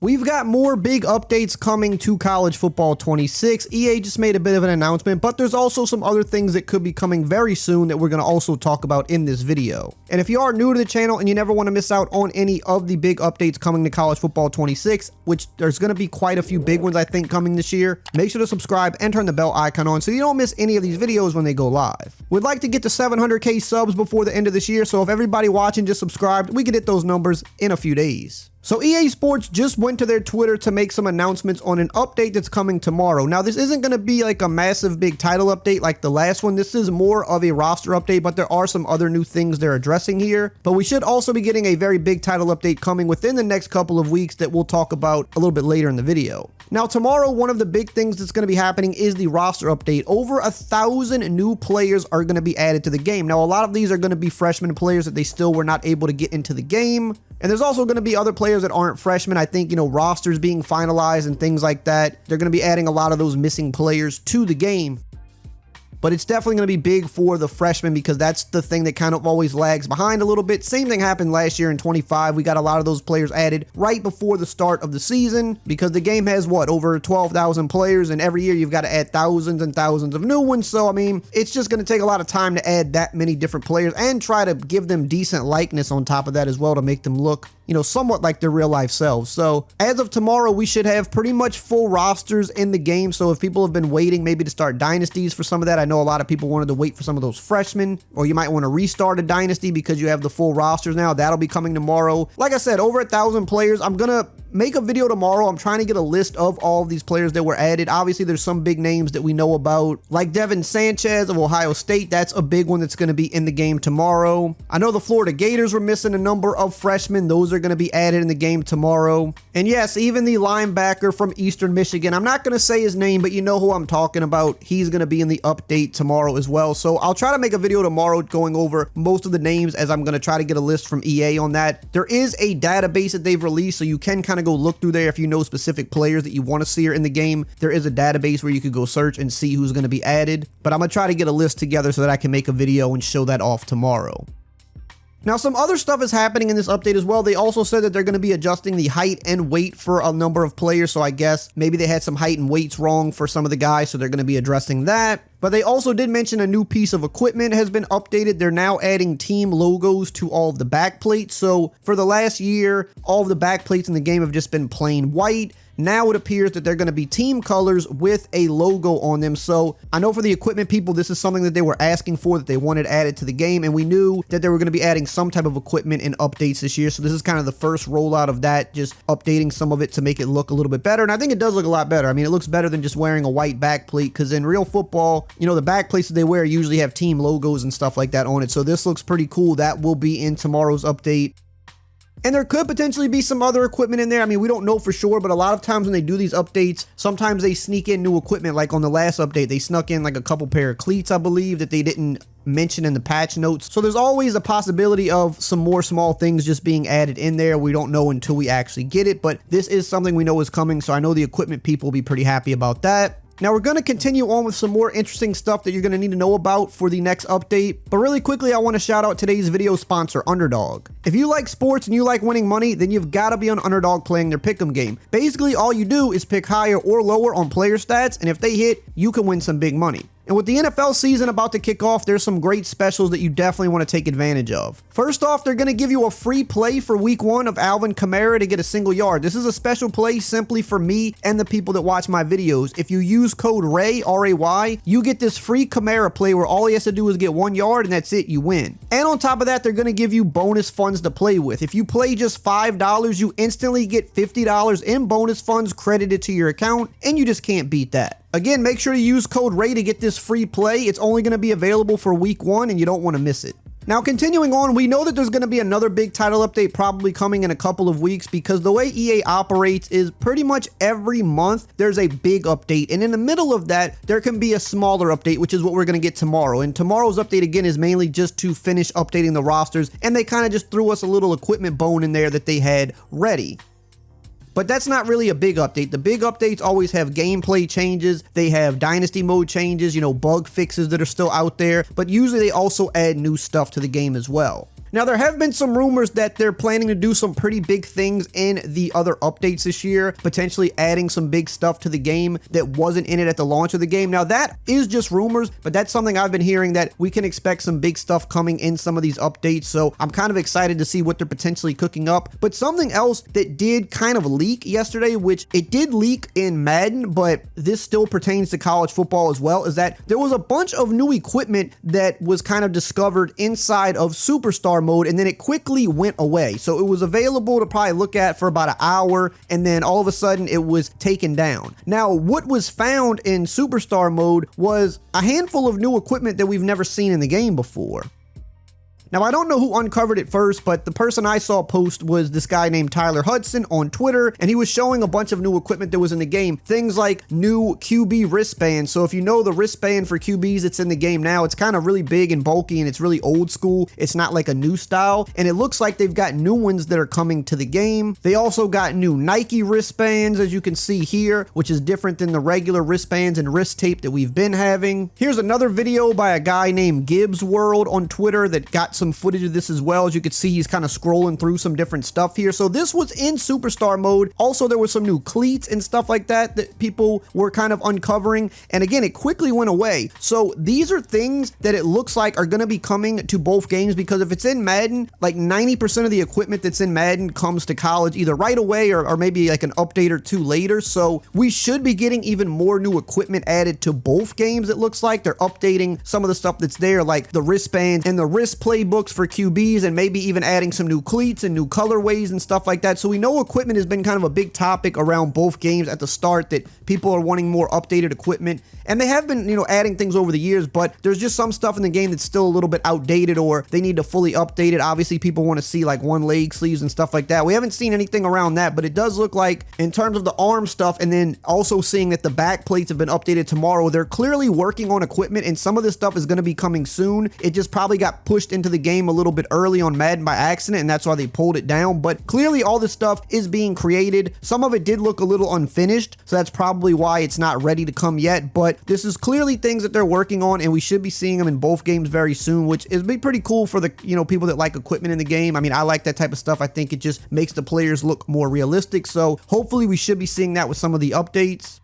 We've got more big updates coming to College Football 26. EA just made a bit of an announcement, but there's also some other things that could be coming very soon that we're going to also talk about in this video. And if you are new to the channel and you never want to miss out on any of the big updates coming to College Football 26, which there's going to be quite a few big ones I think coming this year, make sure to subscribe and turn the bell icon on so you don't miss any of these videos when they go live. We'd like to get to 700k subs before the end of this year, so if everybody watching just subscribed, we could hit those numbers in a few days. So EA Sports just went to their Twitter to make some announcements on an update that's coming tomorrow. Now, this isn't going to be like a massive big title update like the last one. This is more of a roster update, but there are some other new things they're addressing here. But we should also be getting a very big title update coming within the next couple of weeks that we'll talk about a little bit later in the video. Now, tomorrow, one of the big things that's going to be happening is the roster update. Over 1,000 new players are going to be added to the game. Now, a lot of these are going to be freshman players that they still were not able to get into the game. And there's also going to be other players that aren't freshmen. I think, rosters being finalized and things like that. They're going to be adding a lot of those missing players to the game. But it's definitely going to be big for the freshmen because that's the thing that kind of always lags behind a little bit. Same thing happened last year in 25. We got a lot of those players added right before the start of the season because the game has over 12,000 players, and every year you've got to add thousands and thousands of new ones. So, I mean, it's just going to take a lot of time to add that many different players and try to give them decent likeness on top of that as well to make them look, somewhat like their real life selves. So as of tomorrow, we should have pretty much full rosters in the game. So if people have been waiting maybe to start dynasties for some of that, I know a lot of people wanted to wait for some of those freshmen, or you might want to restart a dynasty because you have the full rosters now. That'll be coming tomorrow. Like I said, over 1,000 players. I'm gonna make a video tomorrow. I'm trying to get a list of all of these players that were added. Obviously, there's some big names that we know about, like Devin Sanchez of Ohio State. That's a big one that's going to be in the game tomorrow. I know the Florida Gators were missing a number of freshmen. Those are going to be added in the game tomorrow. And yes, even the linebacker from Eastern Michigan, I'm not going to say his name, but you know who I'm talking about. He's going to be in the update tomorrow as well. So I'll try to make a video tomorrow going over most of the names as I'm going to try to get a list from EA on that. There is a database that they've released, so you can kind of go look through there if you know specific players that you want to see are in the game. There is a database where you could go search and see who's going to be added, but I'm going to try to get a list together so that I can make a video and show that off tomorrow. Now, some other stuff is happening in this update as well. They also said that they're going to be adjusting the height and weight for a number of players. So I guess maybe they had some height and weights wrong for some of the guys, so they're going to be addressing that. But they also did mention a new piece of equipment has been updated. They're now adding team logos to all of the back plates. So for the last year, all of the back plates in the game have just been plain white. Now it appears that they're going to be team colors with a logo on them. So I know for the equipment people, this is something that they were asking for, that they wanted added to the game. And we knew that they were going to be adding some type of equipment in updates this year. So this is kind of the first rollout of that, just updating some of it to make it look a little bit better. And I think it does look a lot better. I mean, it looks better than just wearing a white back plate, because in real football, the back plates that they wear usually have team logos and stuff like that on it. So this looks pretty cool. That will be in tomorrow's update. And there could potentially be some other equipment in there. I mean, we don't know for sure, but a lot of times when they do these updates, sometimes they sneak in new equipment. Like on the last update, they snuck in like a couple pair of cleats, I believe, that they didn't mention in the patch notes. So there's always a possibility of some more small things just being added in there. We don't know until we actually get it, but this is something we know is coming. So I know the equipment people will be pretty happy about that. Now we're going to continue on with some more interesting stuff that you're going to need to know about for the next update. But really quickly, I want to shout out today's video sponsor, Underdog. If you like sports and you like winning money, then you've got to be on Underdog playing their pick'em game. Basically, all you do is pick higher or lower on player stats, and if they hit, you can win some big money. And with the NFL season about to kick off, there's some great specials that you definitely want to take advantage of. First off, they're going to give you a free play for week 1 of Alvin Kamara to get a single yard. This is a special play simply for me and the people that watch my videos. If you use code RAY, R-A-Y, you get this free Kamara play where all he has to do is get 1 yard and that's it, you win. And on top of that, they're going to give you bonus funds to play with. If you play just $5, you instantly get $50 in bonus funds credited to your account, and you just can't beat that. Again, make sure to use code RAY to get this free play. It's only going to be available for week 1 and you don't want to miss it. Now, continuing on, we know that there's going to be another big title update probably coming in a couple of weeks, because the way EA operates is pretty much every month there's a big update. And in the middle of that, there can be a smaller update, which is what we're going to get tomorrow. And tomorrow's update, again, is mainly just to finish updating the rosters. And they kind of just threw us a little equipment bone in there that they had ready. But that's not really a big update. The big updates always have gameplay changes. They have dynasty mode changes, bug fixes that are still out there. But usually they also add new stuff to the game as well. Now, there have been some rumors that they're planning to do some pretty big things in the other updates this year, potentially adding some big stuff to the game that wasn't in it at the launch of the game. Now, that is just rumors, but that's something I've been hearing, that we can expect some big stuff coming in some of these updates. So I'm kind of excited to see what they're potentially cooking up. But something else that did kind of leak yesterday, which it did leak in Madden, but this still pertains to college football as well, is that there was a bunch of new equipment that was kind of discovered inside of Superstar mode, and then it quickly went away. So it was available to probably look at for about an hour, and then all of a sudden it was taken down. Now, what was found in Superstar mode was a handful of new equipment that we've never seen in the game before. Now, I don't know who uncovered it first, but the person I saw post was this guy named Tyler Hudson on Twitter, and he was showing a bunch of new equipment that was in the game. Things like new QB wristbands. So if you know the wristband for QBs that's in the game now, it's kind of really big and bulky, and it's really old school. It's not like a new style, and it looks like they've got new ones that are coming to the game. They also got new Nike wristbands, as you can see here, which is different than the regular wristbands and wrist tape that we've been having. Here's another video by a guy named Gibbs World on Twitter that got some footage of this as well. As you can see, he's kind of scrolling through some different stuff here. So this was in Superstar mode. Also, there was some new cleats and stuff like that that people were kind of uncovering. And again, it quickly went away. So these are things that it looks like are going to be coming to both games, because if it's in Madden, like 90% of the equipment that's in Madden comes to college either right away or maybe like an update or two later. So we should be getting even more new equipment added to both games. It looks like they're updating some of the stuff that's there, like the wristbands and the wrist playbooks for QBs, and maybe even adding some new cleats and new colorways and stuff like that. So we know equipment has been kind of a big topic around both games at the start, that people are wanting more updated equipment, and they have been, adding things over the years, but there's just some stuff in the game that's still a little bit outdated, or they need to fully update it. Obviously, people want to see like one leg sleeves and stuff like that. We haven't seen anything around that, but it does look like, in terms of the arm stuff, and then also seeing that the back plates have been updated tomorrow, they're clearly working on equipment, and some of this stuff is going to be coming soon. It just probably got pushed into the game a little bit early on Madden by accident, and that's why they pulled it down. But clearly all this stuff is being created. Some of it did look a little unfinished, so that's probably why it's not ready to come yet. But this is clearly things that they're working on, and we should be seeing them in both games very soon, which is be pretty cool for the people that like equipment in the game. I mean, I like that type of stuff. I think it just makes the players look more realistic. So hopefully we should be seeing that with some of the updates.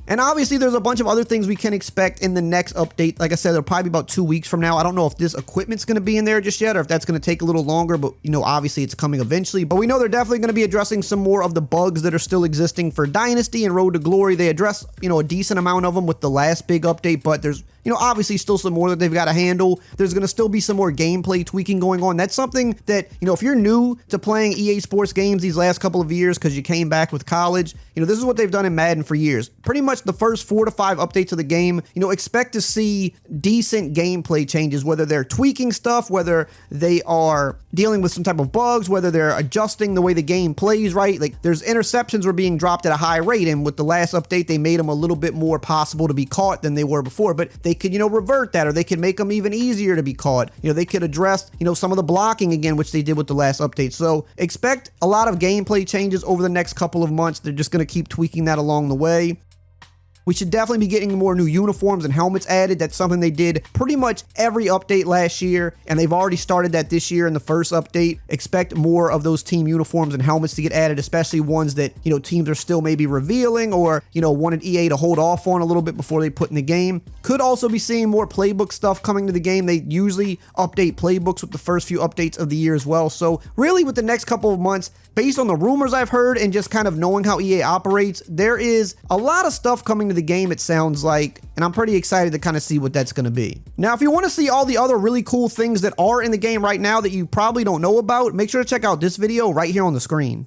And obviously, there's a bunch of other things we can expect in the next update. Like I said, it'll probably be about 2 weeks from now. I don't know if this equipment's going to be in there just yet, or if that's going to take a little longer, but obviously it's coming eventually. But we know they're definitely going to be addressing some more of the bugs that are still existing for Dynasty and Road to Glory. They address, a decent amount of them with the last big update, but there's obviously still some more that they've got to handle. There's going to still be some more gameplay tweaking going on. That's something that, if you're new to playing EA Sports games these last couple of years because you came back with college, this is what they've done in Madden for years. Pretty much the first 4 to 5 updates of the game, expect to see decent gameplay changes, whether they're tweaking stuff, whether they are dealing with some type of bugs, whether they're adjusting the way the game plays, right? Like, there's interceptions were being dropped at a high rate, and with the last update, they made them a little bit more possible to be caught than they were before, but they could, revert that, or they could make them even easier to be caught. They could address, some of the blocking again, which they did with the last update. So expect a lot of gameplay changes over the next couple of months. They're just going to keep tweaking that along the way. We should definitely be getting more new uniforms and helmets added. That's something they did pretty much every update last year, and they've already started that this year in the first update. Expect more of those team uniforms and helmets to get added, especially ones that, teams are still maybe revealing or, wanted EA to hold off on a little bit before they put in the game. Could also be seeing more playbook stuff coming to the game. They usually update playbooks with the first few updates of the year as well. So really, with the next couple of months, based on the rumors I've heard and just kind of knowing how EA operates, there is a lot of stuff coming to the game, it sounds like, and I'm pretty excited to kind of see what that's going to be. Now, if you want to see all the other really cool things that are in the game right now that you probably don't know about, make sure to check out this video right here on the screen.